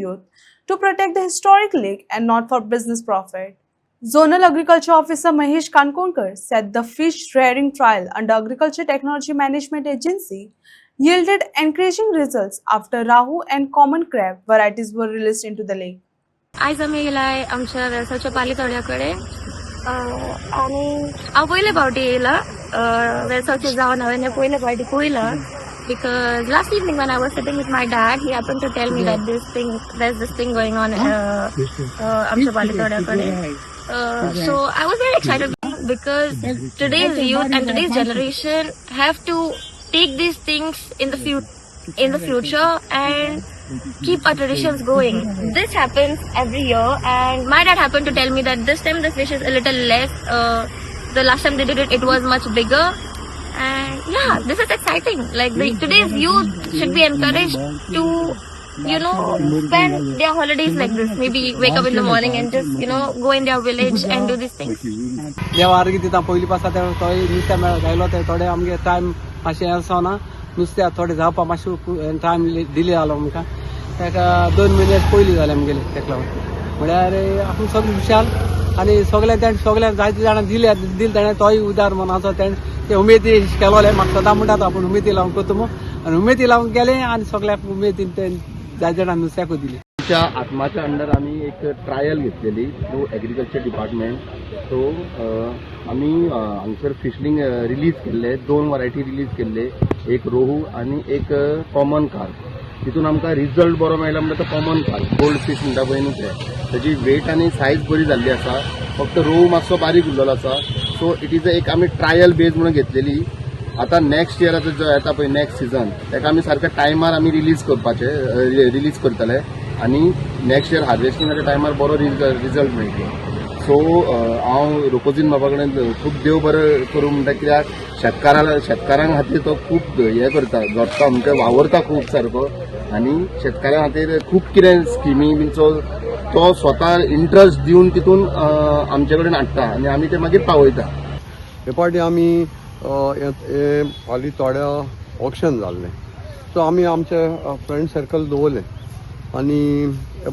youth to protect the historic lake and not for business profit. Zonal Agriculture Officer Mahesh Kankonkar said the fish rearing trial under Agriculture Technology Management Agency yielded encouraging results after Rahu and common crab varieties were released into the lake. आज आम्ही गेलाय आमच्या व्यवसायाच्या पालितोड्याकडे आणि हांव पयले फावटी येयला व्यवसायाचे जावन हांवें पयले फावटी पयला because last evening when I was sitting with my dad, he happened to tell me that there's this thing going on आमच्या पालितोड्याकडे. So I was very excited because today's youth and today's generation have to take these things in the future and keep our traditions going. This happens every year, and my dad happened to tell me that this time the fish is a little less. The last time they did it, it was much bigger. And yeah, this is exciting. Like today's youth should be encouraged to, spend their holidays like this. Maybe wake up in the morning and just, go in their village and do these things. देवार दिता पयली पासा तो नुस्त्या मेळ गायलो ते थोडे आमगे टायम मातशें आसना नुस्त्या थोडे जावपा मातशें टायम डिले जालो आमकां ताका 2 म्हयने पयलीं जाले आमगेले ताका लागून म्हळ्यार आपूण सगळे खुशाल आनी सगळ्यांक जायते जाणां दिले ताणें तोय उदार मनाचो ते उमेदी केलोले म्हाका सदां म्हणटात आपूण उमेदी लावन करता आनी उमेदी लावन गेले आनी सगळ्याक उमेदीन ते जाय जाणां नुस्त्याकूय दिले. आमच्या आत्माच्या अंडर आम्ही एक ट्रायल घेतलेली थ्रू एग्रीकल्चर डिपार्टमेंट. सो आम्ही हांगसर फिशलिंग रिलीज केल्ले 2 वरायटी रिलीज केल्ले, एक रोहू आणि एक कॉमन कार्प. तितून आमकां रिजल्ट बरो मेळ्ळो म्हणजे तो कॉमन कार्प गोल्ड फीश म्हणटा पळय न्हू ते ताची वेट आनी सायज बरी जाल्ली आसा. फक्त रोहू मातसो बारीक उरलेलो आसा. सो इट इज एक आमी ट्रायल बेज म्हणून घेतलेली. आता नेक्स्ट इयराचो जो येता पळय नेक्स्ट सीझन ताका आमी सारक्या टायमार आमी रिलीज करतले आनी नेक्स्ट इयर हार्वेस्टिंगाच्या टायमार बरो रिजल्ट मेळटलो. सो हांव रुकोजीन बाबा कडेन खूब देव बरें करूं म्हणटा कित्याक शेतकारांक खातीर तो खूब हें करता झोडटा म्हणजे वावरता खूब सारको आनी शेतकाऱ्यां खातीर खूब कितें स्किमी बीचो तो स्वता इंट्रस्ट दिवन तितून आमचे कडेन हाडटा आनी आमी ते मागीर पावयता. हे फावटी आमी पालितोड्या ऑक्शन जाल्लें. सो आमी आमचे फ्रेंड सर्कल दवरलें आनी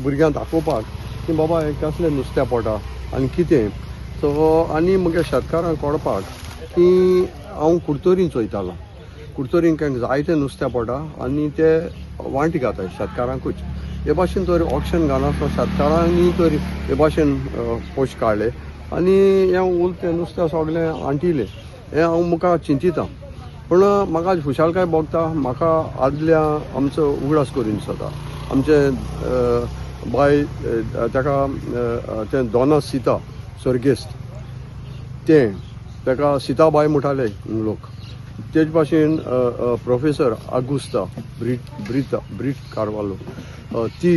भुरग्यांक दाखोवपाक की बाबा हे कसलें नुस्तें पडटा आनी कितें. सो आनी म्हगे शेतकारांक कळपाक की हांव कुडतोरीन चोयतालो. कुडतोरीन जायतें नुस्तें पडटा आनी ते वांटी घाताय शेतकारांकूच. हे भाशेन तर ऑक्शन घालना शेतकारांनी तर हे भाशेन पयशे काडले आनी हें उरलें नुस्तें सगळें आंटिलें. हें हांव मुखार चिंतिता पूण म्हाका खुशालकाय भोगता. म्हाका आदल्या आमचो उगडास करून दिसता. आमचे बाय ताका तें दोना सीता सर्गेस्त ताका सीताबाई म्हणटाले लोक. तेज भाशेन प्रोफेसर आगुस्ता ब्रीट कार्वालो ती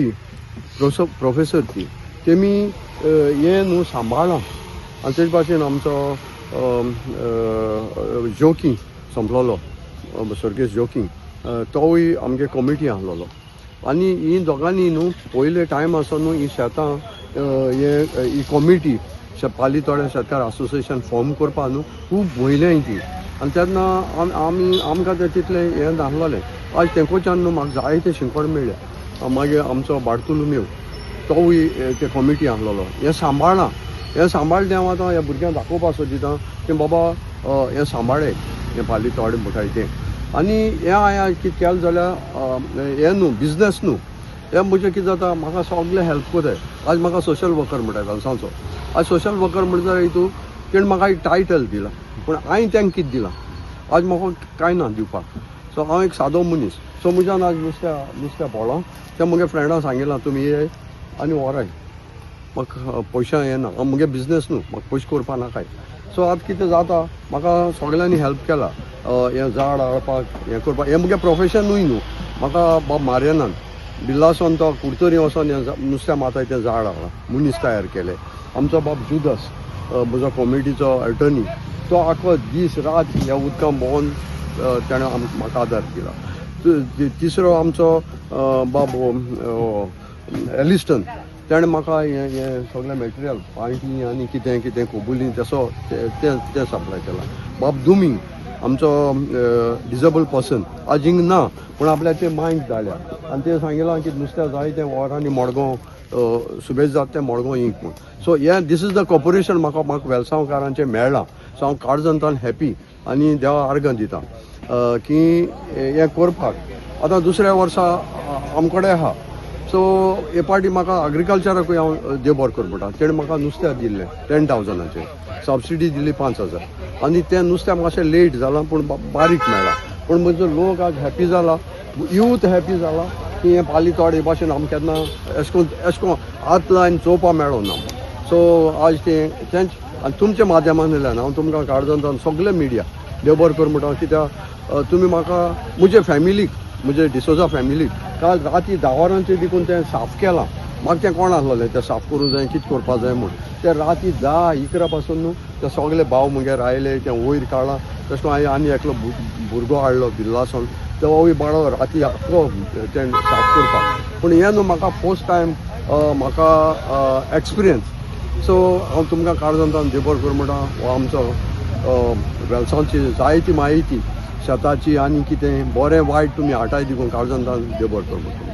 प्रोफेसर तेमी हें न्हू सांबाळ्ळां. आनी तेज भाशेन आमचो जोकी संपलोलो सर्गेस्त जोकी तोवूय आमगे कमिटी आहलोलो. आनी ही दोगांनी न्हू पयले टायम आसा न्हू ही शेतां ही कमिटी पालितोड्या शेतकार असोसिएशन फॉर्म करपा न्हू खूब वयल्याय ती. आनी तेन्ना आमकां तें तितलें हें नासलोलें. आज तेंकोच्यान न्हू म्हाका जायते शिंकड मेळ्ळे. मागीर आमचो बार्तुलोमेव तोवूय ते कमिटी आहलोलो. हें सांबाळना हें सांबाळलें हांव आतां ह्या भुरग्यांक दाखोवपा सोदिता की बाबा हें सांबाळे हें पालितोडे म्हणटाय तें. आनी हें हांवें कितें केलें जाल्यार हें न्हू बिजनस न्हू हें म्हणजे कितें जाता म्हाका सगळें हेल्प कोताय. आज म्हाका सोशल वर्कर म्हणटाय गांवसाचो. आज सोशल वर्कर म्हणटा जाल्यार हितून तेणें म्हाका एक टायटल दिला पूण हांवें तेंकां कितें दिलां आज म्हाका कांय ना दिवपाक. सो हांव एक सादो मनीस. सो म्हज्यान आज नुस्तें पडलां तें म्हज्या फ्रेंडान सांगिलां तुमी ये आनी व्हराय म्हाका पयशा येना. म्हगे बिजनस न्हू म्हाका पयशे करपा नाकाय. सो आतां कितें जाता म्हाका सगळ्यांनी हेल्प केला हें झाड हाडपाक हें करपाक. हें म्हजें प्रोफेशनूय न्हू. म्हाका बाब मारयनान बिल्लासून तो कुडतोरी वचोन हें नुस्तें माताय तें झाड हाडलां मनीस तयार केलें. आमचो बाब जुदस म्हजो कॉमिटीचो अटर्नी तो आख्खो दीस रात ह्या उदकां भोंवन ताणें म्हाका आदार दिला. तिसरो आमचो बाब एलिस्टन ताणें म्हाका हें सगळें मॅटेरियल पांयटी आनी कितें कितें कोबुली तें सप्लाय केला. बाब दुमी आमचो डिजेबल पर्सन आज हिंग ना पूण आपल्याचे मायंड जाल्या आनी ते सांगिलां की नुस्तें जाय तें वरांनी मडगांव सुबेज जाता तें मडगांव इंक म्हूण so this is the corporation म्हाका वेलसांवकारांचें मेळ्ळां सो हांव काळजंतान हॅपी आनी देवा आर्गां दिता की हें करपाक आतां दुसऱ्या वर्सा आमचे कडेन आहा सो हे पाटी म्हाका एग्रिकल्चराकूय हांव देव बरो कर पडटा तेणें म्हाका नुस्तें दिल्लें 10,000 सबसिडी दिली 5,000 आनी तें नुस्तें मातशें लेट जालां पूण बारीक मेळ्ळां पूण म्हजो लोक आज हॅपी जाला यूथ हॅपी जाला की हें पाली तोडे भाशेन आमकां केन्ना एशको हात लायन चोवपा मेळो ना सो आज तेंच आनी तुमच्या माध्यमान वयल्यान हांव तुमकां काळजांतल्यान सगळे मिडिया देव बरो कर म्हणटा कित्याक तुमी म्हाका म्हजे फॅमिलीक म्हजे डिसोजा फॅमिलीक काल राती 10 वरांचेर देखून तें साफ केलां म्हाका तें कोण आसलेलें तें साफ करूं जाय कितें करपा जाय म्हूण ते राती 10-11 पासून न्हू ते सगळे भाव मुगेर आयले तें वयर काडलां तशें करून हांवें आनी एकलो भुरगो हाडलो बिल्लासून तोवूय बाळो राती आख्खो तें साफ करपाक पूण हें न्हू म्हाका फर्स्ट टायम म्हाका एक्सपिरियन्स सो हांव तुमकां काळजांतल्यान देव बरो कर म्हणटा हो आमचो वेलसांवची जायती म्हायती शेताची आनी कितें बरें वायट तुमी हाटाय देखून काळजांतल्यान देव बरो कर म्हणटा